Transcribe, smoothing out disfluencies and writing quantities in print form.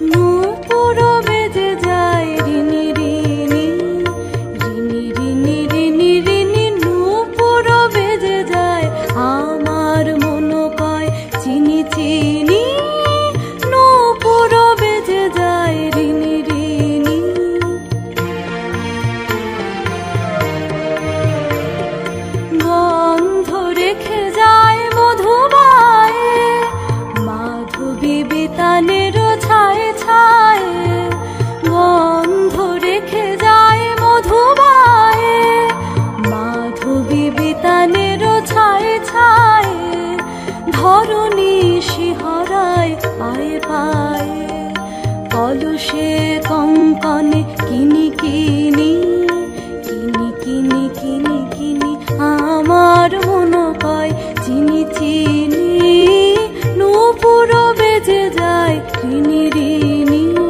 নূপুর বেজে যায় রিনি রিনি, রিনি রিনি রিনি রিনি নূপুর বেজে যায়, আমার মন কয় চিনি চিনি, নূপুর বেজে যায় রিনি রিনি। গন্ধ রেখে যায় মধুবায়ে, মাধবী বিতানের ছায়ে ছায়ে, গন্ধ রেখে যায় মধুবায়ে, মাধবী বিতানের ছায়ে ছায়ে, ধরণী শিহরায় পায়ে পায়ে, কলসে কঙ্কনে কিনি কিনি।